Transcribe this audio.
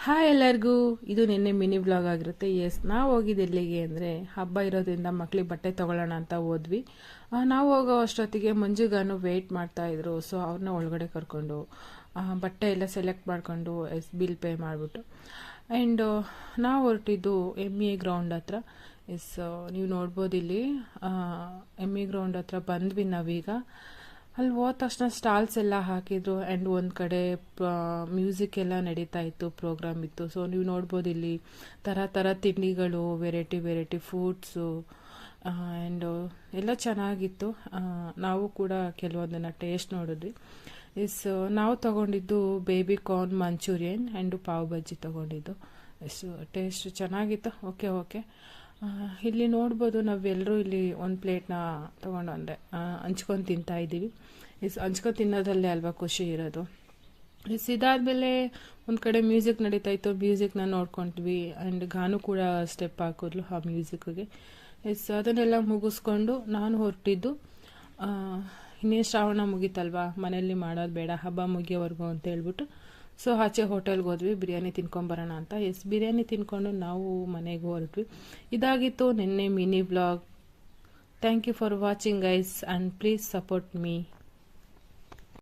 Hi ಎಲ್ಲರಿಗೂ, ಇದು ನಿನ್ನೆ ಮಿನಿ ವ್ಲಾಗ್ ಆಗಿರುತ್ತೆ. ನಾವು ಹೋಗಿದ್ದು ಎಲ್ಲಿಗೆ ಅಂದರೆ, ಹಬ್ಬ ಇರೋದ್ರಿಂದ ಮಕ್ಳಿಗೆ ಬಟ್ಟೆ ತೊಗೊಳ್ಳೋಣ ಅಂತ ಹೋದ್ವಿ. ನಾವು ಹೋಗೋ ಅಷ್ಟೊತ್ತಿಗೆ ಮಂಜುಗಾನು ವೆಯ್ಟ್ ಮಾಡ್ತಾಯಿದ್ರು. ಸೊ ಅವ್ರನ್ನ ಒಳಗಡೆ ಕರ್ಕೊಂಡು ಬಟ್ಟೆ ಎಲ್ಲ ಸೆಲೆಕ್ಟ್ ಮಾಡಿಕೊಂಡು ಬಿಲ್ ಪೇ ಮಾಡಿಬಿಟ್ಟು ಆ್ಯಂಡ್ ನಾವು ಹೊರಟಿದ್ದು ME ಗ್ರೌಂಡ್ ಹತ್ರ. ನೀವು ನೋಡ್ಬೋದು ಇಲ್ಲಿ ME ಗ್ರೌಂಡ್ ಹತ್ರ ಬಂದ್ವಿ ನಾವೀಗ. ಅಲ್ಲಿ ಹೋದ ತಕ್ಷಣ ಸ್ಟಾಲ್ಸ್ ಎಲ್ಲ ಹಾಕಿದ್ರು ಆ್ಯಂಡ್ ಒಂದು ಕಡೆ ಮ್ಯೂಸಿಕ್ ಎಲ್ಲ ನಡೀತಾ ಇತ್ತು, ಪ್ರೋಗ್ರಾಮ್ ಇತ್ತು. ಸೊ ನೀವು ನೋಡ್ಬೋದು ಇಲ್ಲಿ ಥರ ಥರ ತಿಂಡಿಗಳು, ವೆರೈಟಿ ಫುಡ್ಸು ಆ್ಯಂಡ್ ಎಲ್ಲ ಚೆನ್ನಾಗಿತ್ತು. ನಾವು ಕೂಡ ಕೆಲವೊಂದನ್ನು ಟೇಸ್ಟ್ ನೋಡಿದ್ವಿ. ನಾವು ತೊಗೊಂಡಿದ್ದು baby corn manchurian and pav bhaji ತೊಗೊಂಡಿದ್ದು. ಟೇಸ್ಟ್ ಚೆನ್ನಾಗಿತ್ತು. ಓಕೆ. ಇಲ್ಲಿ ನೋಡ್ಬೋದು, ನಾವೆಲ್ಲರೂ ಇಲ್ಲಿ ಒಂದು ಪ್ಲೇಟ್ನ ತೊಗೊಂಡು ಹಂಚ್ಕೊಂಡು ತಿಂತಾ ಇದ್ದೀವಿ. ಹಂಚ್ಕೊಂಡು ತಿನ್ನೋದಲ್ಲೇ ಅಲ್ವಾ ಖುಷಿ ಇರೋದು. ಇದಾದಮೇಲೆ ಒಂದು ಕಡೆ ಮ್ಯೂಸಿಕ್ ನಡೀತಾ ಇತ್ತು, ಮ್ಯೂಸಿಕ್ನ ನೋಡ್ಕೊಂಡ್ವಿ ಆ್ಯಂಡ್ ಗಾನು ಕೂಡ ಸ್ಟೆಪ್ ಹಾಕಿದ್ಲು ಆ ಮ್ಯೂಸಿಕ್ಗೆ. ಅದನ್ನೆಲ್ಲ ಮುಗಿಸ್ಕೊಂಡು ನಾನು ಹೊರಟಿದ್ದು. ಇನ್ನೇನು ಶ್ರಾವಣ ಮುಗೀತಲ್ವಾ, ಮನೆಯಲ್ಲಿ ಮಾಡೋದು ಬೇಡ ಹಬ್ಬ ಮುಗಿಯೋವರೆಗೂ ಅಂತ ಹೇಳ್ಬಿಟ್ಟು ಸೊ ಆಚೆ ಹೋಟೆಲ್ಗೆ ಹೋದ್ವಿ ಬಿರಿಯಾನಿ ತಿನ್ಕೊಂಬರೋಣ ಅಂತ. ಬಿರಿಯಾನಿ ತಿನ್ಕೊಂಡು ನಾವು ಮನೆಗೆ ಹೊರಟ್ವಿ. ಇದಾಗಿತ್ತು ನಿನ್ನೆ mini vlog. Thank you for watching guys and please support me.